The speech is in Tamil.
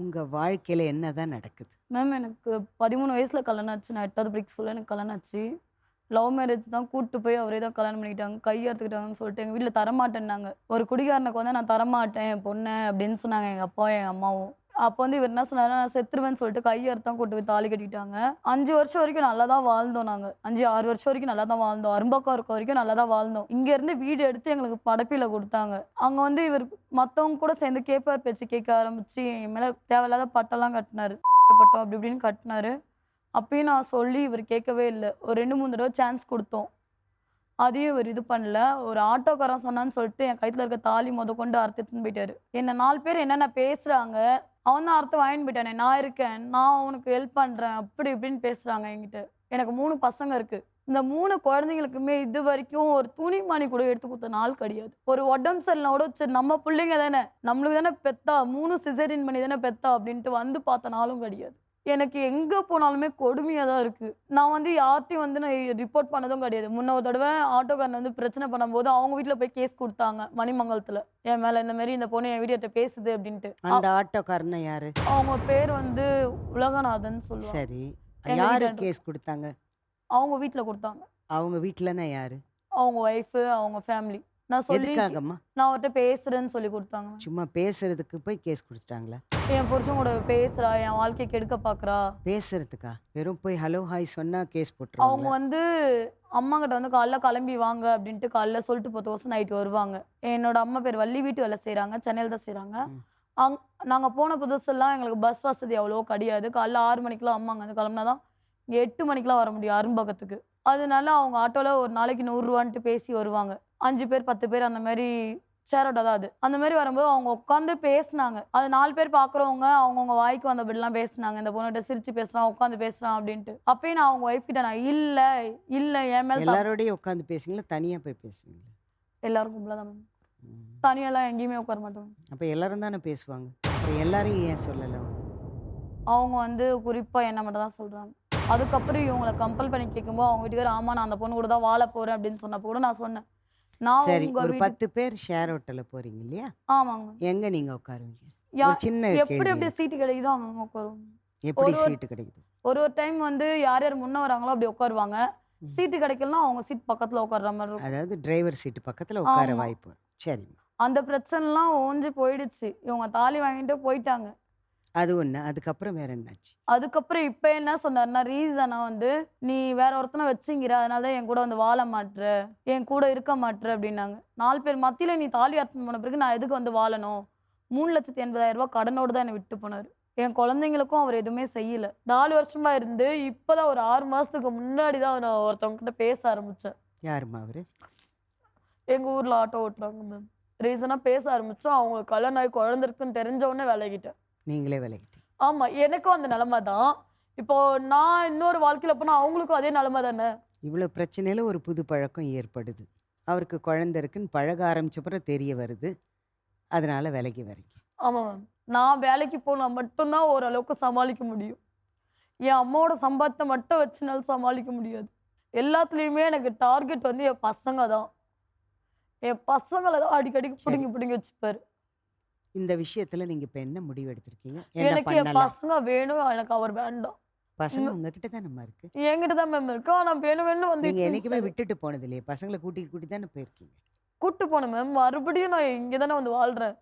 உங்க வாழ்க்கையில என்னதான் நடக்குது? மேம் எனக்கு 13 வயசுல கல்யாணம் ஆச்சு. நான் 8வது படிக்க சொல்ல எனக்கு கல்யாணம் ஆச்சு. லவ் மேரேஜ் தான் கூட்டு போய் அவரே தான் கல்யாணம் பண்ணிக்கிட்டாங்க. கை அறுத்துக்கிட்டாங்கன்னு சொல்லிட்டு எங்க வீட்ல தரமாட்டேன்னாங்க. ஒரு குடிகாரனுக்கு வந்து நான் தரமாட்டேன் என் பொண்ண அப்படின்னு சொன்னாங்க எங்க அப்பாவும், எங்க அம்மாவும். அப்போ வந்து இவர் என்ன சொன்னாரு, நான் செத்துருவேன்னு சொல்லிட்டு கை அறுத்து தான் கூட்டு போய் தாலி கட்டிட்டாங்க. 5 வருஷம் வரைக்கும் நல்லா தான் வாழ்ந்தோம் நாங்க. 5, 6 வருஷம் வரைக்கும் நல்லா தான் வாழ்ந்தோம். அரும்பாக்கம் இருக்க வரைக்கும் நல்லா தான் வாழ்ந்தோம். இங்க இருந்து வீடு எடுத்து எங்களுக்கு படப்பில குடுத்தாங்க. அங்க வந்து இவர் மத்தவங்க கூட சேர்ந்து கேட்பார் பேச்சு கேட்க ஆரம்பிச்சு, என் மேல தேவையில்லாத பட்டம்லாம் கட்டுனாரு. பட்டம் அப்படி இப்படின்னு கட்டுனாரு. அப்பயும் நான் சொல்லி இவர் கேட்கவே இல்ல. ஒரு 2, 3 தடவ சான்ஸ் குடுத்தோம். அதையும் இவர் இது பண்ணல. ஒரு ஆட்டோக்காரன் சொன்னான்னு சொல்லிட்டு என் கழுத்துல இருக்க தாலி மொதக்கொண்டு அறுத்து எடுத்துன்னு போயிட்டாரு. என்ன 4 பேர் என்னென்ன பேசுறாங்க. அவன் தான் அறுத்து வாங்கின்னு போயிட்டானே. நான் இருக்கேன். நான் உனக்கு ஹெல்ப் பண்றேன். அப்படி இப்படின்னு பேசுறாங்க என்கிட்ட. எனக்கு 3 பசங்க இருக்கு. இந்த 3 குழந்தைங்களுக்குமே இதுவரைக்கும் ஒரு துணிமணி கூட எடுத்து குடுத்த நாள் கிடையாது. ஒரு உடம்பு சரியில்லைனா கூட சரி நம்ம புள்ளைங்க தானே. நம்மளுக்கு தானே பெத்தா. 3 சிசேரியன் பண்ணி தானே பெத்தா அப்படின்ட்டு வந்து பார்த்த நாளும் கிடையாது. எனக்கு எங்க போனாலுமே கொடுமையா தான் இருக்கு. நான் வந்து யார்ட்டயும் வந்து நான் ரிப்போர்ட் பண்ணதும் கிடையாது. முன்ன ஒரு தடவ ஆட்டோக்காரன் வந்து பிரச்சனை பண்ணும்போது அவங்க வீட்ல போய் கேஸ் குடுத்தாங்க. மணிமங்கலத்துல. என் மேல இந்த மாரி இந்த பொண்ணு என் வீட்டுக்கிட்ட பேசுது அப்படின்ட்டு. அந்த ஆட்டோக்காரன்னா யாரு? அவங்க பேர் வந்து உலகநாதன் சொல்லுவாங்க. சரி. எங்க யாரு வீட்டாண்ட கேஸ் குடுத்தாங்க? அவங்க வீட்ல குடுத்தாங்க. அவங்க வீட்லன்னா யாரு? அவங்க ஒய்ஃபு, அவங்க ஃபேமிலி. நான் சொல்லி எதுக்காகம்மா? நான் அவர்ட்ட பேசுறேன்னு சொல்லி குடுத்தாங்க. சும்மா பேசுறதுக்கு போய் கேஸ் குடுத்துட்டாங்களா? என் புருஷன் கூட பேசுறா, என் வாழ்க்கைய கெடுக்க பார்க்குறா. பேசுறதுக்கா? வெறும் போய் ஹலோ, ஹாய் சொன்னா கேஸ் அவங்க போட்டுருவாங்களா? வந்து அம்மாகிட்ட வந்து காலைல கிளம்பி வாங்க அப்படின்ட்டு காலைல சொல்லிட்டு போகிறதுக்கோசரம் நைட்டு வருவாங்க. என்னோட அம்மா பேர் வள்ளி, வீட்டு வேலை செய்றாங்க. சென்னையில தான் செய்றாங்க. ம். அங் நாங்க போன புதுசுலாம் எங்களுக்கு பஸ் வசதி அவ்வளவா கிடையாது. காலைல 6 மணிக்கெல்லாம் அம்மா அங்கேருந்து கிளம்புனா தான் இங்க 8 மணிக்கெல்லாம் வர முடியும் அரும்பாக்கத்துக்கு. அதனால அவங்க ஆட்டோல ஒரு நாளைக்கு ரூ. 100ன்ட்டு பேசி வருவாங்க. 5 பேர், 10 பேர் அந்த மாரி ஷேர் ஆட்டோ தான் அது. அந்த மாரி வரும்போது அவங்க உட்காந்து பேசுனாங்க. அது 4 பேர் பார்க்குறவங்க அவங்கவங்க வாய்க்கு வந்தபடிலாம் பேசுனாங்க. இந்த பொண்ணுகிட்ட சிரிச்சு பேசுறான், உட்காந்து பேசுறான் அப்படின்ட்டு. அப்பயும் நான் அவங்க ஒய்ஃப் கிட்ட நான் இல்ல, இல்ல என் மேல எல்லாரோடையும் உட்காந்து பேசுவீங்களா? தனியா போய் பேசுவீங்களா? எல்லாரும் கும்பலா தான் மேம். ம். தனியாலாம் எங்கேயுமே உட்கார மாட்டோம். அப்ப எல்லாரும் தானே பேசுவாங்க. அப்புறம் எல்லாரையும் ஏன் சொல்லல அவங்க? அவங்க வந்து குறிப்பா என்ன மட்டும் தான் சொல்றாங்க. அதுக்கப்புறம் இவங்கள கம்பல் பண்ணி கேட்கும்போது அவங்க வீட்டுக்காரர் ஆமா நான் அந்த பொண்ணு கூட தான் வாழ போறேன் அப்படின்னு சொன்னப்போ கூட நான் சொன்னேன். நான் சரி. உங்க ஒரு வீட்டுக்கு 10 பேர் ஷேர் ஹோட்டல்ல போறீங்க இல்லையா? ஆமாங்க மேம். எங்க நீங்க உட்காருவீங்க? யா ஒரு சின்ன எப்படி கேள்வி. எப்படி சீட்டு கிடைக்குதோ அங்கங்க உட்காருவோம். எப்படி ஒரு ஒரு சீட்டு கிடைக்குது? ஒரு ஒரு டைம் வந்து யார் யார் முன்ன வராங்களோ அப்படி உட்காருவாங்க. ம். சீட்டு கிடைக்கலனா அவங்க சீட் பக்கத்துல உட்கார்ற மாரி இருக்கும். அதாவது டிரைவர் சீட்டு பக்கத்துல உட்கார ஆமா. வாய்ப்பு. சரிம்மா. அந்த பிரச்சனைலாம் ஓஞ்சு போயிடுச்சு. இவங்க தாலி வாங்கிட்டு போயிட்டாங்க. அது ஒண்ணு. அதுக்கப்புறம் வேற என்னாச்சு? அதுக்கப்புறம் இப்ப என்ன சொன்னாருன்னா, ரீசனா வந்து, "நீ வேற ஒருத்தன வச்சுங்கிற. அதனால தான் என் கூட வந்து வாழ மாட்ற. என் கூட இருக்க மாட்ற" அப்படின்னாங்க. 4 பேர் மத்தியில நீ தாலி அறுத்துன்னு போன பிறகு நான் எதுக்கு வந்து வாழணும்? ரூ. 3,80,000 கடனோட தான் என்ன விட்டு போனாரு. என் குழந்தைங்களுக்கும் அவர் எதுவுமே செய்யல. 4 வருஷமா இருந்து இப்பதான் ஒரு 6 மாசத்துக்கு முன்னாடி தான் நான் ஒருத்தவங்க கிட்ட பேச ஆரம்பிச்சேன். யாரும்மா அவரு? எங்க ஊர்ல ஆட்டோ ஓட்டுறாங்க மேம். ரீசனா பேச ஆரம்பிச்சோம். அவங்களுக்கு கல்யாணம் ஆகி குழந்தை இருக்குன்னு தெரிஞ்ச உடனே விலகிட்டேன். நீங்களே விலகிட்டீங்க. ஆமா. எனக்கும் அந்த நிலைமை தான். இப்போ நான் இன்னொரு வாழ்க்கையில போனா அவங்களுக்கும் அதே நிலைமை தானே. இவ்வளோ பிரச்சனையில ஒரு புது பழக்கம் ஏற்படுது. அவருக்கு குழந்தை இருக்குன்னு பழக ஆரம்பிச்ச பிறகு தெரிய வருது. அதனால விலகி வரீங்க. ஆமா மேம். நான் வேலைக்கு போனா மட்டும் தான் ஓரளவுக்கு சமாளிக்க முடியும். என் அம்மாவோட சம்பாத்தியத்த மட்டும் வச்சு என்னால சமாளிக்க முடியாது. எல்லாத்துலயுமே எனக்கு டார்கெட் வந்து என் பசங்க தான். என் பசங்கள தான் அடிக்கடி சரி. புடுங்கி புடுங்கி வச்சுப்பாரு. இந்த விஷயத்துல நீங்க இப்ப என்ன முடிவு எடுத்திருக்கீங்க? என்ன எனக்கு என் பண்ணலாம்? பசங்க வேணும். எனக்கு அவர் வேண்டாம். பசங்க உங்ககிட்ட தானம்மா இருக்கு. என்கிட்ட தான் மேம் இருக்கு. ஆனா வேணும் வேணும்னு வந்து நீங்க இழுத்துன்னு என்னைக்குமே போயிட்டாரு. விட்டுட்டு போனது இல்லையே. பசங்கள கூட்டிட்டு தானே போயிருக்கீங்க. கூட்டு போனேன் மேம். மறுபடியும் நான் இங்க தானே வந்து வாழ்றேன்.